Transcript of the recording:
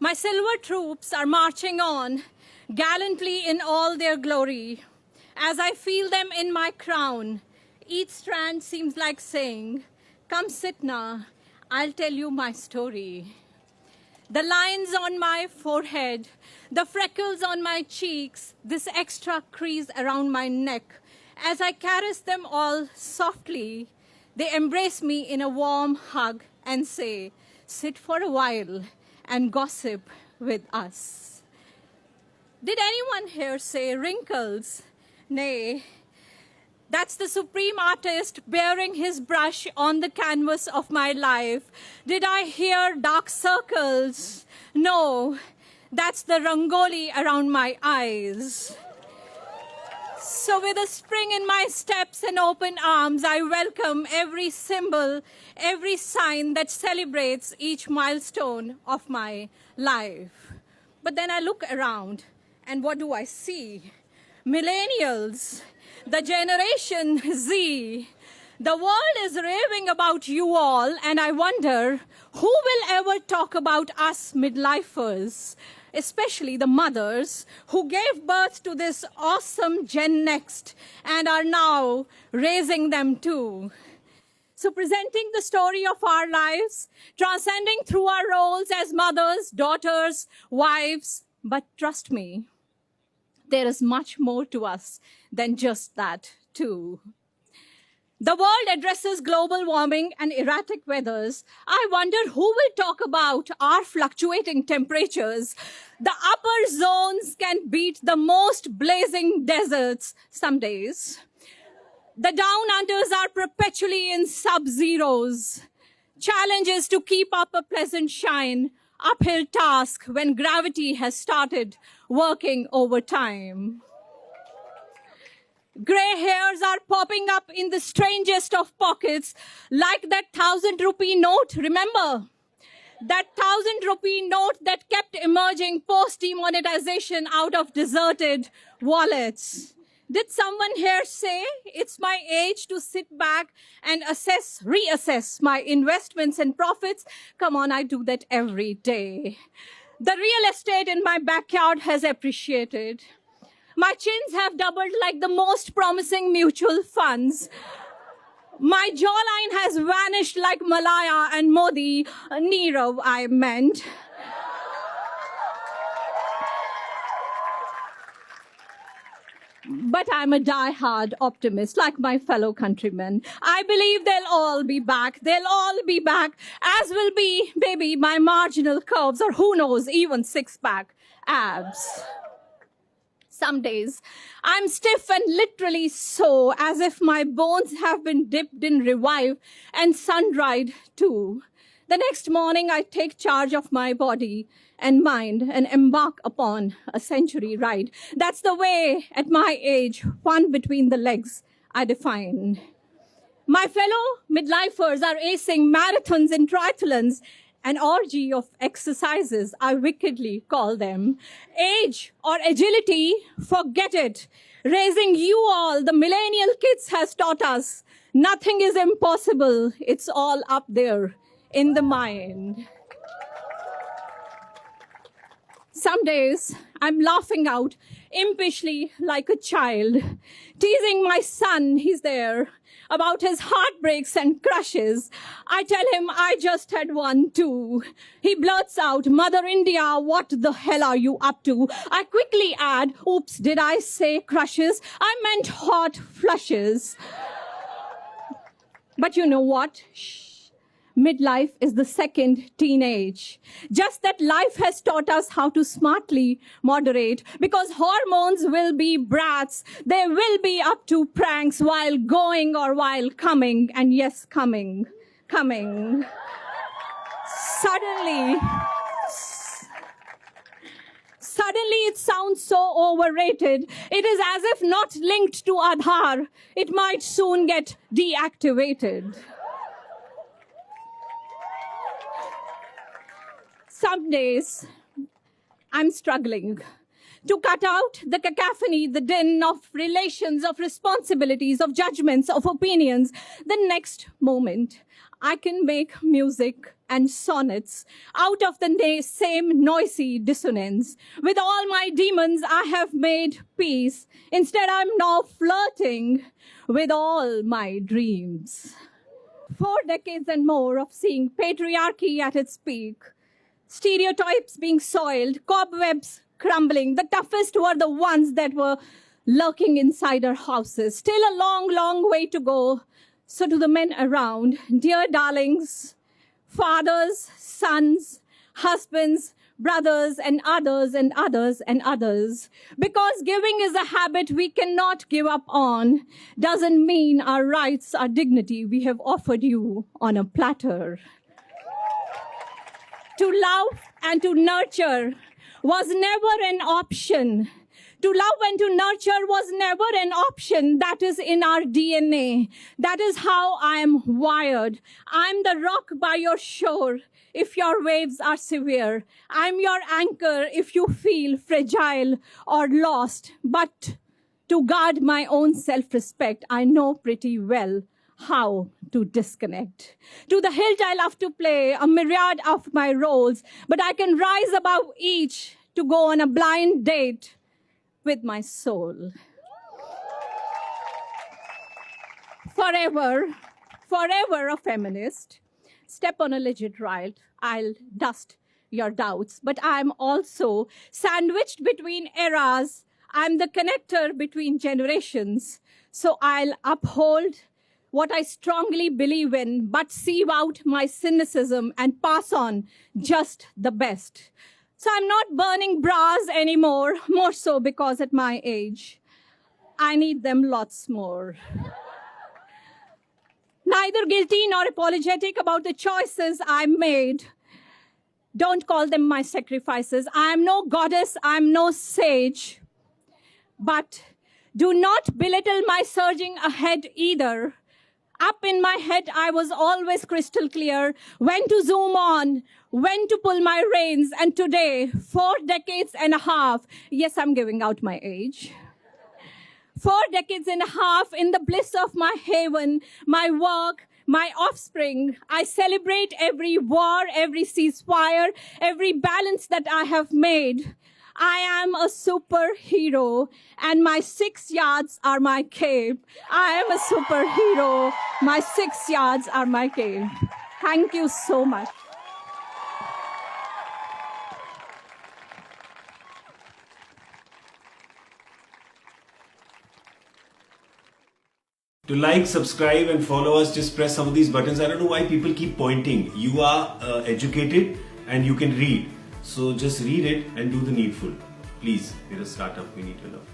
My silver troops are marching on, gallantly in all their glory. As I feel them in my crown, each strand seems like saying, "Come sit now, I'll tell you my story." The lines on my forehead, the freckles on my cheeks, this extra crease around my neck, as I caress them all softly, they embrace me in a warm hug and say, "Sit for a while and gossip with us." Did anyone here say wrinkles? Nay, that's the supreme artist bearing his brush on the canvas of my life. Did I hear dark circles? No, that's the rangoli around my eyes. So with a spring in my steps and open arms, I welcome every symbol, every sign that celebrates each milestone of my life. But then I look around, and what do I see? Millennials, the Generation Z. The world is raving about you all, and I wonder who will ever talk about us midlifers, especially the mothers who gave birth to this awesome Gen Next and are now raising them too. So presenting the story of our lives, transcending through our roles as mothers, daughters, wives, but trust me, there is much more to us than just that too. The world addresses global warming and erratic weathers. I wonder who will talk about our fluctuating temperatures. The upper zones can beat the most blazing deserts some days. The down unders are perpetually in sub-zeros. Challenges to keep up a pleasant shine. Uphill task when gravity has started working overtime. Gray hairs are popping up in the strangest of pockets, like that 1,000 rupee note, remember? That 1,000 rupee note that kept emerging post-demonetization out of deserted wallets. Did someone here say it's my age to sit back and reassess my investments and profits? Come on, I do that every day. The real estate in my backyard has appreciated. My chins have doubled like the most promising mutual funds. My jawline has vanished like Malaya and Modi, Nirav, I meant. But I'm a die-hard optimist, like my fellow countrymen. I believe they'll all be back. They'll all be back, as will be, maybe, my marginal curves, or who knows, even six-pack abs. Some days, I'm stiff and literally so, as if my bones have been dipped in Revive and sun-dried too. The next morning, I take charge of my body and mind and embark upon a century ride. That's the way, at my age, fun between the legs I define. My fellow midlifers are acing marathons and triathlons, an orgy of exercises, I wickedly call them. Age or agility, forget it. Raising you all, the millennial kids, has taught us nothing is impossible. It's all up there in the mind. Some days, I'm laughing out impishly like a child, teasing my son, he's there, about his heartbreaks and crushes. I tell him I just had one too. He blurts out, "Mother India, what the hell are you up to?" I quickly add, "Oops, did I say crushes? I meant hot flushes." But you know what? Shh. Midlife is the second teenage. Just that life has taught us how to smartly moderate, because hormones will be brats. They will be up to pranks while going or while coming. And yes, coming. Suddenly it sounds so overrated. It is as if not linked to Aadhaar, it might soon get deactivated. Some days, I'm struggling to cut out the cacophony, the din of relations, of responsibilities, of judgments, of opinions. The next moment, I can make music and sonnets out of the same noisy dissonance. With all my demons, I have made peace. Instead, I'm now flirting with all my dreams. 4 decades and more of seeing patriarchy at its peak, stereotypes being soiled, cobwebs crumbling. The toughest were the ones that were lurking inside our houses. Still a long, long way to go. So to the men around, dear darlings, fathers, sons, husbands, brothers, and others, and others, and others. Because giving is a habit we cannot give up on, doesn't mean our rights, our dignity we have offered you on a platter. To love and to nurture was never an option. To love and to nurture was never an option. That is in our DNA. That is how I am wired. I'm the rock by your shore if your waves are severe. I'm your anchor if you feel fragile or lost. But to guard my own self-respect, I know pretty well how to disconnect. To the hilt I love to play a myriad of my roles, but I can rise above each to go on a blind date with my soul. Forever, forever a feminist. Step on a legit right, I'll dust your doubts. But I'm also sandwiched between eras. I'm the connector between generations. So I'll uphold what I strongly believe in, but sieve out my cynicism and pass on just the best. So I'm not burning bras anymore, more so because at my age, I need them lots more. Neither guilty nor apologetic about the choices I made. Don't call them my sacrifices. I'm no goddess, I'm no sage. But do not belittle my surging ahead either. Up in my head, I was always crystal clear when to zoom on, when to pull my reins. And today, 4 decades and a half, yes, I'm giving out my age. 4 decades and a half in the bliss of my haven, my work, my offspring. I celebrate every war, every ceasefire, every balance that I have made. I am a superhero, and my 6 yards are my cape. I am a superhero. My 6 yards are my cape. Thank you so much. To like, subscribe and follow us, just press some of these buttons. I don't know why people keep pointing. You are educated and you can read. So just read it and do the needful. Please, we're a startup, we need your love.